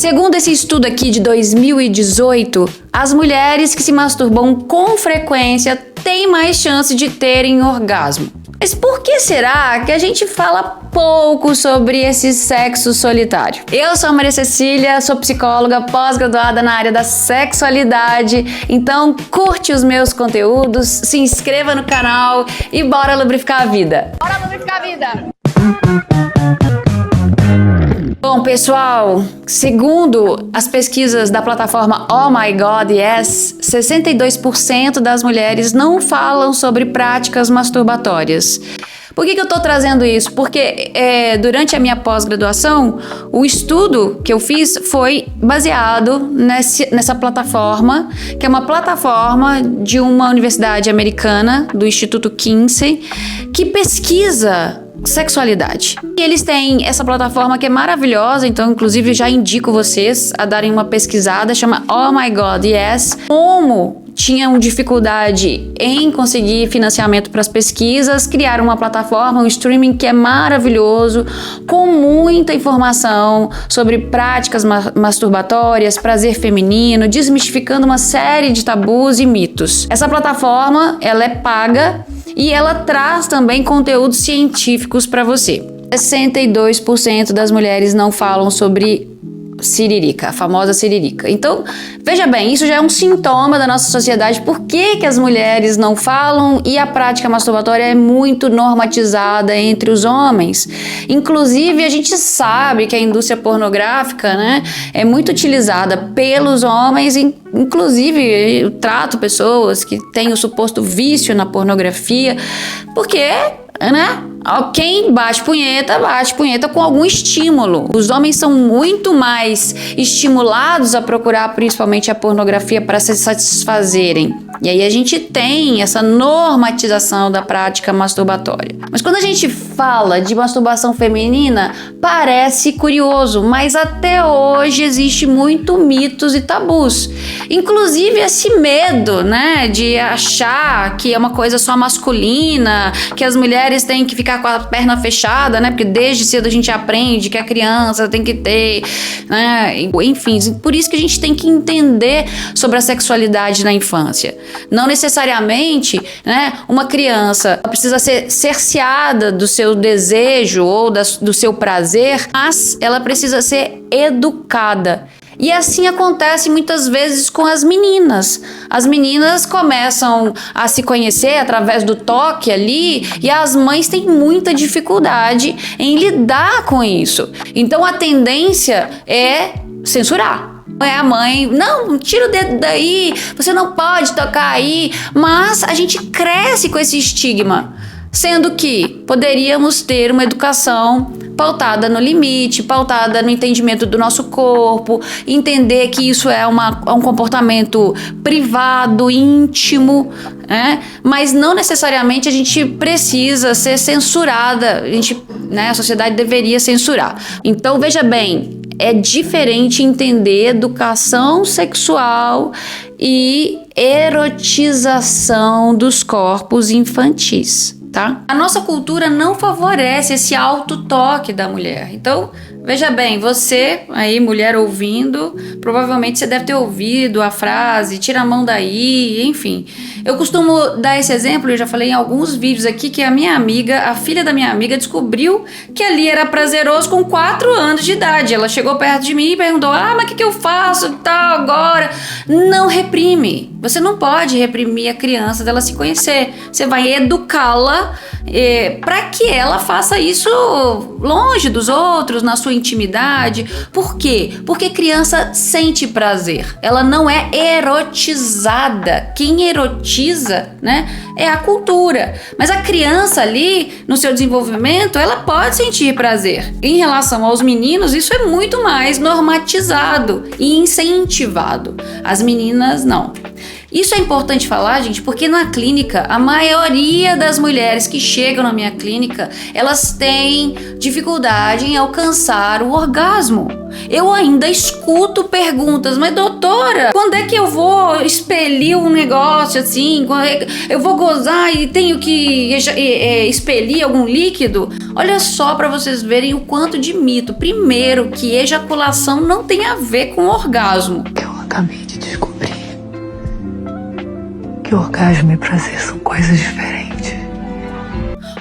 Segundo esse estudo aqui de 2018, as mulheres que se masturbam com frequência têm mais chance de terem orgasmo. Mas por que será que a gente fala pouco sobre esse sexo solitário? Eu sou a Maria Cecília, sou psicóloga pós-graduada na área da sexualidade, então curte os meus conteúdos, se inscreva no canal e bora lubrificar a vida! Bora lubrificar a vida! Bom, pessoal, segundo as pesquisas da plataforma Oh My God Yes, 62% das mulheres não falam sobre práticas masturbatórias. Por que eu tô trazendo isso? Porque durante a minha pós-graduação, o estudo que eu fiz foi baseado nessa plataforma, que é uma plataforma de uma universidade americana, do Instituto Kinsey, que pesquisa sexualidade. E eles têm essa plataforma que é maravilhosa, então inclusive já indico vocês a darem uma pesquisada, chama Oh My God Yes. Como tinham dificuldade em conseguir financiamento para as pesquisas, criaram uma plataforma, um streaming que é maravilhoso, com muita informação sobre práticas masturbatórias, prazer feminino, desmistificando uma série de tabus e mitos. Essa plataforma, ela é paga e ela traz também conteúdos científicos para você. 62% das mulheres não falam sobre siririca, a famosa siririca. Então, veja bem, isso já é um sintoma da nossa sociedade. Por que as mulheres não falam e a prática masturbatória é muito normatizada entre os homens? Inclusive, a gente sabe que a indústria pornográfica, né, é muito utilizada pelos homens, inclusive eu trato pessoas que têm o suposto vício na pornografia, porque, né? Quem bate punheta com algum estímulo. Os homens são muito mais estimulados a procurar principalmente a pornografia para se satisfazerem. E aí a gente tem essa normatização da prática masturbatória. Mas quando a gente fala de masturbação feminina, parece curioso, mas até hoje existe muito mitos e tabus. Inclusive esse medo, né, de achar que é uma coisa só masculina, que as mulheres têm que ficar com a perna fechada, né? Porque desde cedo a gente aprende que a criança tem que ter, né? Enfim, por isso que a gente tem que entender sobre a sexualidade na infância. Não necessariamente, né, uma criança precisa ser cerceada do seu desejo ou do seu prazer, mas ela precisa ser educada. E assim acontece muitas vezes com as meninas. As meninas começam a se conhecer através do toque ali e as mães têm muita dificuldade em lidar com isso. Então a tendência é censurar. É a mãe, não, tira o dedo daí, você não pode tocar aí. Mas a gente cresce com esse estigma, sendo que poderíamos ter uma educação pautada no limite, pautada no entendimento do nosso corpo, entender que isso é um comportamento privado, íntimo, né? Mas não necessariamente a gente precisa ser censurada, a sociedade deveria censurar. Então, veja bem, é diferente entender educação sexual e erotização dos corpos infantis. Tá? A nossa cultura não favorece esse autotoque da mulher. Então, veja bem, você aí, mulher ouvindo, provavelmente você deve ter ouvido a frase, tira a mão daí, enfim. Eu costumo dar esse exemplo, eu já falei em alguns vídeos aqui, que a filha da minha amiga descobriu que ali era prazeroso com 4 anos de idade. Ela chegou perto de mim e perguntou, mas o que eu faço tal agora? Não reprime. Você não pode reprimir a criança dela se conhecer. Você vai educá-la para que ela faça isso longe dos outros, na sua intimidade. Por quê? Porque criança sente prazer. Ela não é erotizada. Quem erotiza, né, é a cultura. Mas a criança ali, no seu desenvolvimento, ela pode sentir prazer. Em relação aos meninos, isso é muito mais normatizado e incentivado. As meninas, não. Isso é importante falar, gente, porque na clínica, a maioria das mulheres que chegam na minha clínica, elas têm dificuldade em alcançar o orgasmo. Eu ainda escuto perguntas, mas doutora, quando é que eu vou expelir um negócio assim? Quando é que eu vou gozar e tenho que expelir algum líquido? Olha só para vocês verem o quanto de mito. Primeiro, que ejaculação não tem a ver com orgasmo. Eu acabei de descobrir que orgasmo e prazer são coisas diferentes.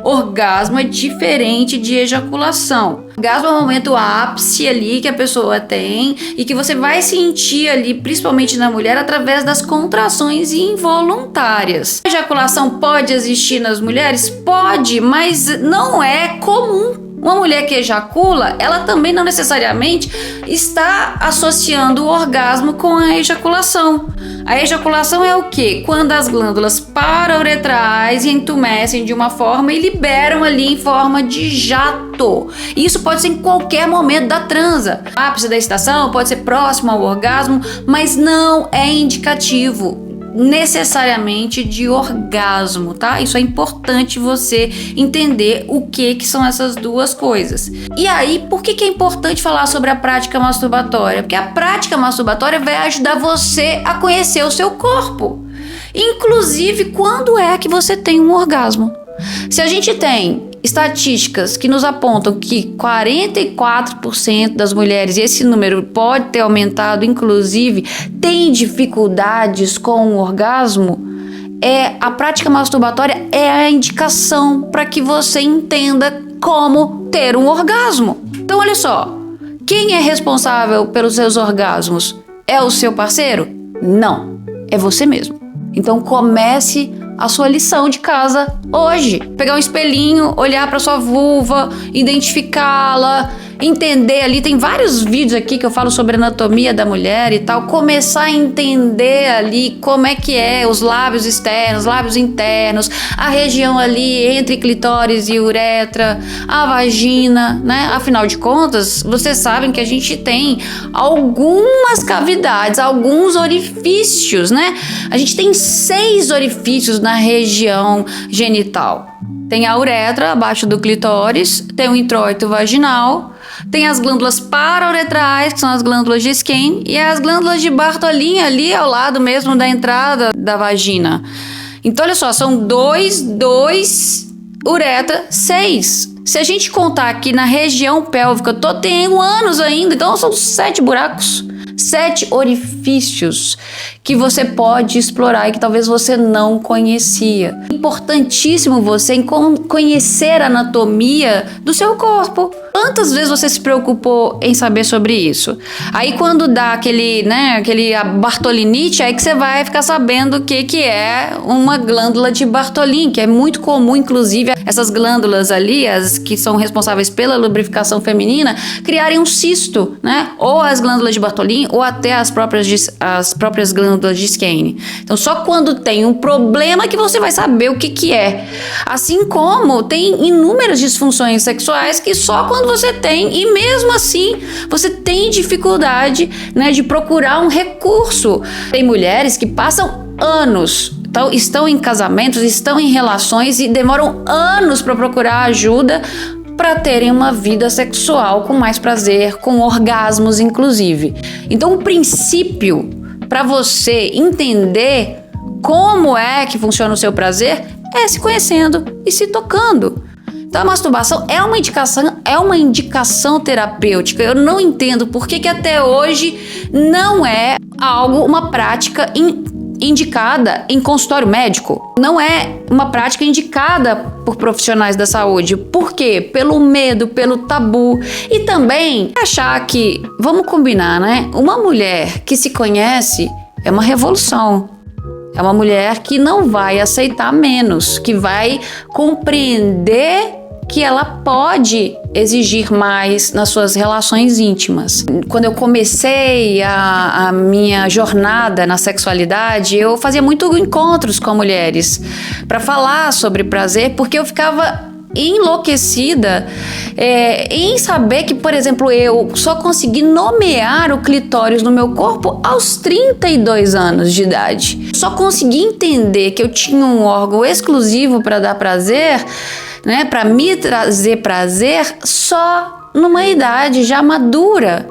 Orgasmo é diferente de ejaculação. Orgasmo é o momento ápice ali que a pessoa tem e que você vai sentir ali, principalmente na mulher, através das contrações involuntárias. A ejaculação pode existir nas mulheres? Pode, mas não é comum. Uma mulher que ejacula, ela também não necessariamente está associando o orgasmo com a ejaculação. A ejaculação é o quê? Quando as glândulas parauretrais entumecem de uma forma e liberam ali em forma de jato. Isso pode ser em qualquer momento da transa. O ápice da excitação pode ser próximo ao orgasmo, mas não é indicativo necessariamente de orgasmo, tá? Isso é importante você entender o que são essas duas coisas. E aí, por que é importante falar sobre a prática masturbatória? Porque a prática masturbatória vai ajudar você a conhecer o seu corpo, inclusive quando é que você tem um orgasmo. Se a gente tem estatísticas que nos apontam que 44% das mulheres, e esse número pode ter aumentado, inclusive, tem dificuldades com o orgasmo, a prática masturbatória é a indicação para que você entenda como ter um orgasmo. Então, olha só, quem é responsável pelos seus orgasmos? É o seu parceiro? Não, é você mesmo. Então, comece a sua lição de casa hoje. Pegar um espelhinho, olhar para sua vulva, identificá-la, entender ali. Tem vários vídeos aqui que eu falo sobre anatomia da mulher e tal. Começar a entender ali como é que é os lábios externos, lábios internos, a região ali entre clitóris e uretra, a vagina, né? Afinal de contas, vocês sabem que a gente tem algumas cavidades, alguns orifícios, né? A gente tem 6 orifícios na região genital. Tem a uretra abaixo do clitóris, tem o introito vaginal, tem as glândulas parauretrais, que são as glândulas de Skene, e as glândulas de Bartholin ali ao lado mesmo da entrada da vagina. Então, olha só, são 2, uretra, 6. Se a gente contar aqui na região pélvica, tenho anos ainda, então são 7 buracos. 7 orifícios que você pode explorar e que talvez você não conhecia. Importantíssimo você conhecer a anatomia do seu corpo. Quantas vezes você se preocupou em saber sobre isso? Aí quando dá aquele bartolinite, aí que você vai ficar sabendo o que é uma glândula de Bartholin, que é muito comum, inclusive, essas glândulas ali, as que são responsáveis pela lubrificação feminina, criarem um cisto, né? Ou as glândulas de Bartholin, ou até as próprias glândulas de Skene. Então, só quando tem um problema que você vai saber o que é. Assim como tem inúmeras disfunções sexuais que só quando você tem, e mesmo assim você tem dificuldade, né, de procurar um recurso. Tem mulheres que passam anos, então, estão em casamentos, estão em relações e demoram anos para procurar ajuda para terem uma vida sexual com mais prazer, com orgasmos inclusive. Então, o princípio para você entender como é que funciona o seu prazer é se conhecendo e se tocando. Então, a masturbação é uma indicação terapêutica. Eu não entendo por que até hoje não é uma prática indicada em consultório médico. Não é uma prática indicada por profissionais da saúde. Por quê? Pelo medo, pelo tabu. E também achar que, vamos combinar, né? Uma mulher que se conhece é uma revolução. É uma mulher que não vai aceitar menos, que vai compreender que ela pode exigir mais nas suas relações íntimas. Quando eu comecei a minha jornada na sexualidade, eu fazia muito encontros com mulheres para falar sobre prazer, porque eu ficava enlouquecida em saber que, por exemplo, eu só consegui nomear o clitóris no meu corpo aos 32 anos de idade. Só consegui entender que eu tinha um órgão exclusivo para dar prazer, né, para me trazer prazer, só numa idade já madura.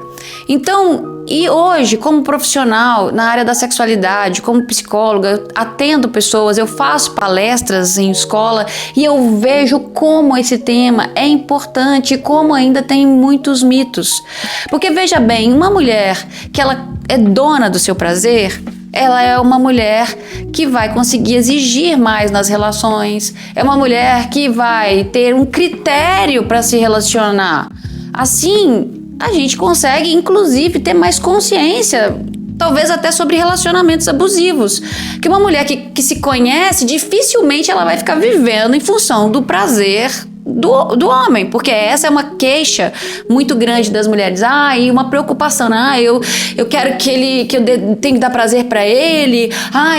Então, e hoje, como profissional na área da sexualidade, como psicóloga, eu atendo pessoas, eu faço palestras em escola e eu vejo como esse tema é importante e como ainda tem muitos mitos. Porque veja bem, uma mulher que ela é dona do seu prazer, ela é uma mulher que vai conseguir exigir mais nas relações, é uma mulher que vai ter um critério para se relacionar. Assim, a gente consegue, inclusive, ter mais consciência, talvez até sobre relacionamentos abusivos. Que uma mulher que se conhece, dificilmente ela vai ficar vivendo em função do prazer do homem, porque essa é uma queixa muito grande das mulheres. E uma preocupação, eu quero que eu tenho que dar prazer pra ele,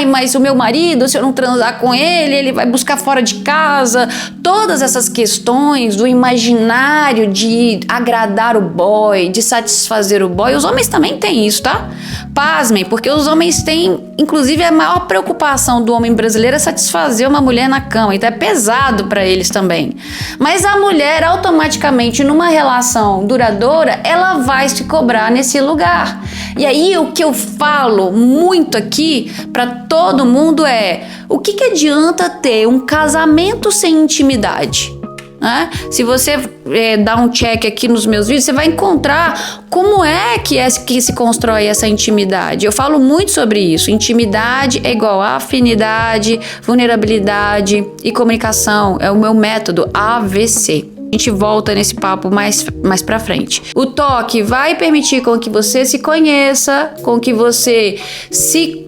mas o meu marido, se eu não transar com ele, ele vai buscar fora de casa. Todas essas questões do imaginário de agradar o boy, de satisfazer o boy, os homens também têm isso, tá? Pasmem, porque os homens têm, inclusive, a maior preocupação do homem brasileiro é satisfazer uma mulher na cama, então é pesado pra eles também. Mas a mulher, automaticamente, numa relação duradoura, ela vai se cobrar nesse lugar. E aí, o que eu falo muito aqui para todo mundo é: o que adianta ter um casamento sem intimidade? Se você dar um check aqui nos meus vídeos, você vai encontrar como é que se constrói essa intimidade. Eu falo muito sobre isso. Intimidade é igual a afinidade, vulnerabilidade e comunicação. É o meu método AVC. A gente volta nesse papo mais pra frente. O toque vai permitir com que você se conheça, com que você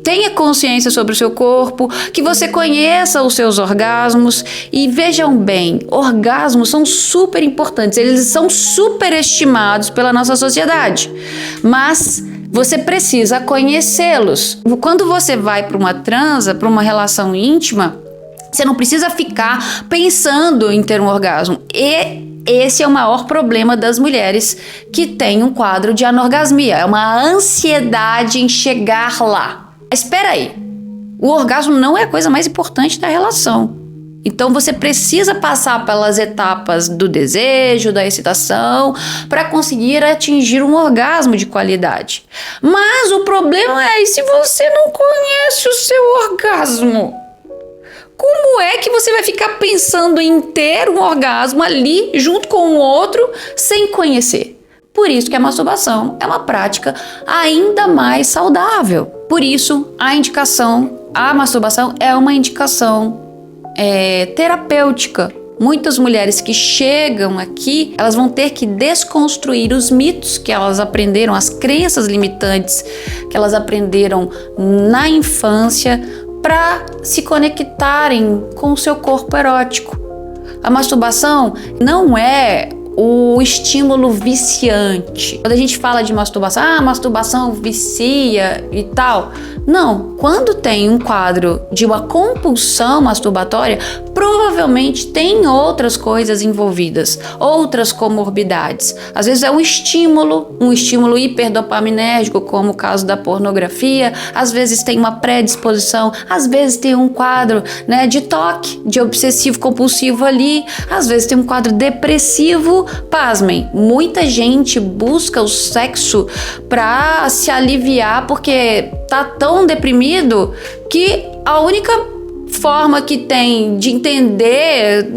tenha consciência sobre o seu corpo, que você conheça os seus orgasmos. E vejam bem, orgasmos são super importantes, eles são superestimados pela nossa sociedade, mas você precisa conhecê-los. Quando você vai para uma transa, para uma relação íntima, você não precisa ficar pensando em ter um orgasmo. E esse é o maior problema das mulheres que têm um quadro de anorgasmia. É uma ansiedade em chegar lá. Mas espera aí, o orgasmo não é a coisa mais importante da relação. Então você precisa passar pelas etapas do desejo, da excitação, para conseguir atingir um orgasmo de qualidade. Mas o problema é, e se você não conhece o seu orgasmo? Como é que você vai ficar pensando em ter um orgasmo ali junto com o outro sem conhecer? Por isso que a masturbação é uma prática ainda mais saudável. Por isso, a masturbação é uma indicação terapêutica. Muitas mulheres que chegam aqui, elas vão ter que desconstruir os mitos que elas aprenderam, as crenças limitantes que elas aprenderam na infância, para se conectarem com o seu corpo erótico. A masturbação não é o estímulo viciante. Quando a gente fala de masturbação, masturbação vicia e tal. Não, quando tem um quadro de uma compulsão masturbatória, provavelmente tem outras coisas envolvidas, outras comorbidades. Às vezes é um estímulo hiperdopaminérgico, como o caso da pornografia. Às vezes tem uma predisposição, às vezes tem um quadro, de toque, de obsessivo compulsivo ali. Às vezes tem um quadro depressivo. Pasmem, muita gente busca o sexo para se aliviar porque tá tão deprimido que a única forma que tem de entender,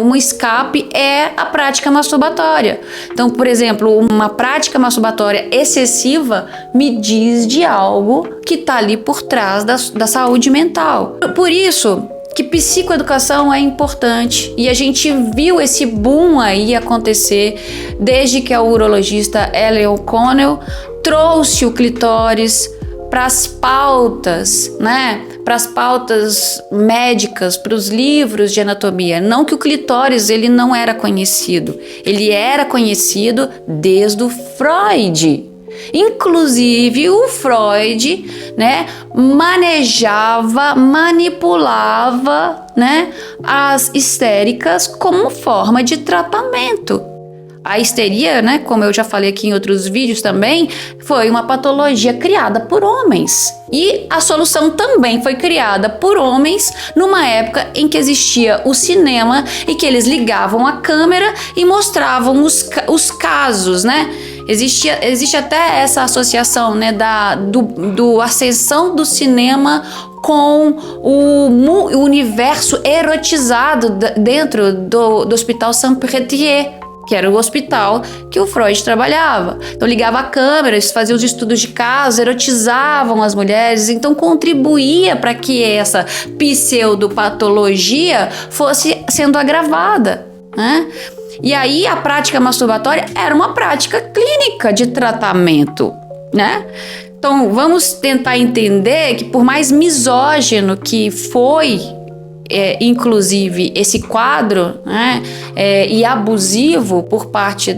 um escape é a prática masturbatória. Então, por exemplo, uma prática masturbatória excessiva me diz de algo que tá ali por trás da saúde mental. Por isso que psicoeducação é importante e a gente viu esse boom aí acontecer desde que a urologista Ellen O'Connell trouxe o clitóris para as pautas, para as pautas médicas, para os livros de anatomia. Não que o clitóris ele não era conhecido, ele era conhecido desde o Freud. Inclusive, o Freud, né, manipulava, né, as histéricas como forma de tratamento. A histeria, né, como eu já falei aqui em outros vídeos também, foi uma patologia criada por homens. E a solução também foi criada por homens numa época em que existia o cinema e que eles ligavam a câmera e mostravam os casos, né? Existe até essa associação, né, do ascensão do cinema com o universo erotizado dentro do Hospital Saint-Pétrier, que era o hospital que o Freud trabalhava. Então ligava a câmera, fazia os estudos de casos, erotizavam as mulheres, então contribuía para que essa pseudopatologia fosse sendo agravada, né? E aí a prática masturbatória era uma prática clínica de tratamento, né? Então vamos tentar entender que por mais misógino que foi inclusive esse quadro, né, e abusivo por parte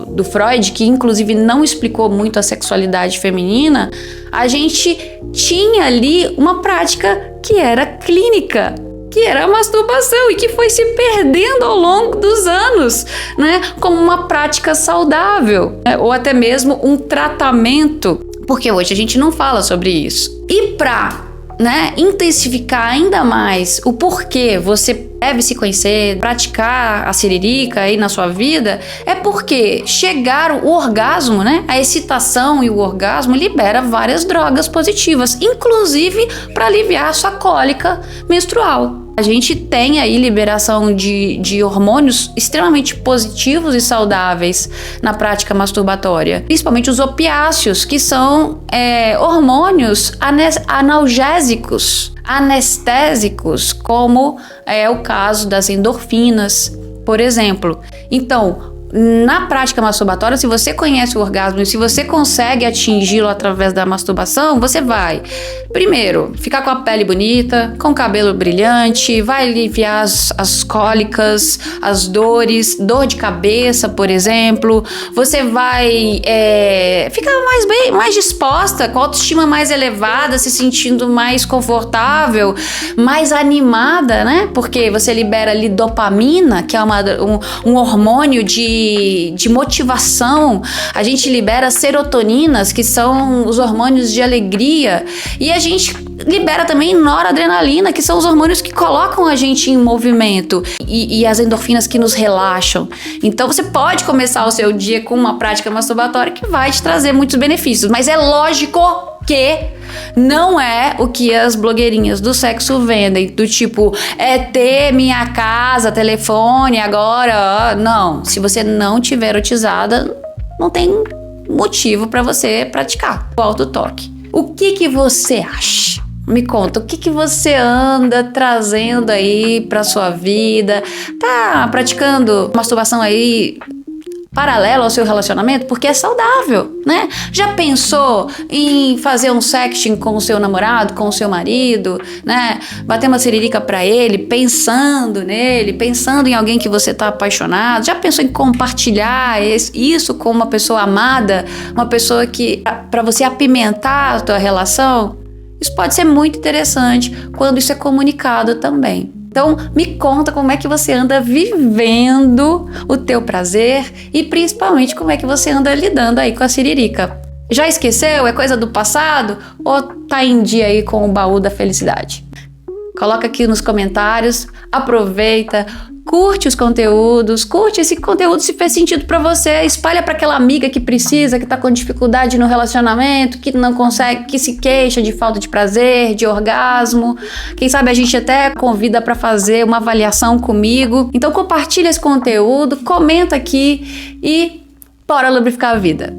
do Freud, que inclusive não explicou muito a sexualidade feminina, a gente tinha ali uma prática que era clínica, que era a masturbação e que foi se perdendo ao longo dos anos, né, como uma prática saudável, né, ou até mesmo um tratamento, porque hoje a gente não fala sobre isso. E para, né, intensificar ainda mais o porquê você deve se conhecer, praticar a siririca aí na sua vida, é porque chegar o orgasmo, né, a excitação e o orgasmo libera várias drogas positivas, inclusive para aliviar a sua cólica menstrual. A gente tem aí liberação de hormônios extremamente positivos e saudáveis na prática masturbatória, principalmente os opiáceos, que são hormônios analgésicos, anestésicos, como é o caso das endorfinas, por exemplo. Então, na prática masturbatória, se você conhece o orgasmo e se você consegue atingi-lo através da masturbação, você vai, primeiro, ficar com a pele bonita, com o cabelo brilhante, vai aliviar as cólicas, as dores, dor de cabeça, por exemplo. Você vai ficar mais disposta, com a autoestima mais elevada, se sentindo mais confortável, mais animada, né? Porque você libera ali dopamina, que é um hormônio de motivação. A gente libera serotoninas, que são os hormônios de alegria, e a gente libera também noradrenalina, que são os hormônios que colocam a gente em movimento, e as endorfinas que nos relaxam. Então você pode começar o seu dia com uma prática masturbatória que vai te trazer muitos benefícios, mas é lógico que não é o que as blogueirinhas do sexo vendem, do tipo, ter minha casa, telefone agora. Não, se você não tiver erotizada, não tem motivo para você praticar o autotoque. O que você acha? Me conta, o que você anda trazendo aí pra sua vida? Tá praticando masturbação aí paralelo ao seu relacionamento? Porque é saudável, né? Já pensou em fazer um sexting com o seu namorado, com o seu marido, né? Bater uma siririca pra ele, pensando nele, pensando em alguém que você tá apaixonado? Já pensou em compartilhar isso com uma pessoa amada, uma pessoa que, pra você apimentar a tua relação? Isso pode ser muito interessante quando isso é comunicado também. Então, me conta como é que você anda vivendo o teu prazer e principalmente como é que você anda lidando aí com a siririca. Já esqueceu? É coisa do passado? Ou tá em dia aí com o baú da felicidade? Coloca aqui nos comentários, aproveita, curte os conteúdos, curte esse conteúdo se fez sentido pra você, espalha pra aquela amiga que precisa, que tá com dificuldade no relacionamento, que não consegue, que se queixa de falta de prazer, de orgasmo. Quem sabe a gente até convida pra fazer uma avaliação comigo. Então compartilha esse conteúdo, comenta aqui e bora lubrificar a vida.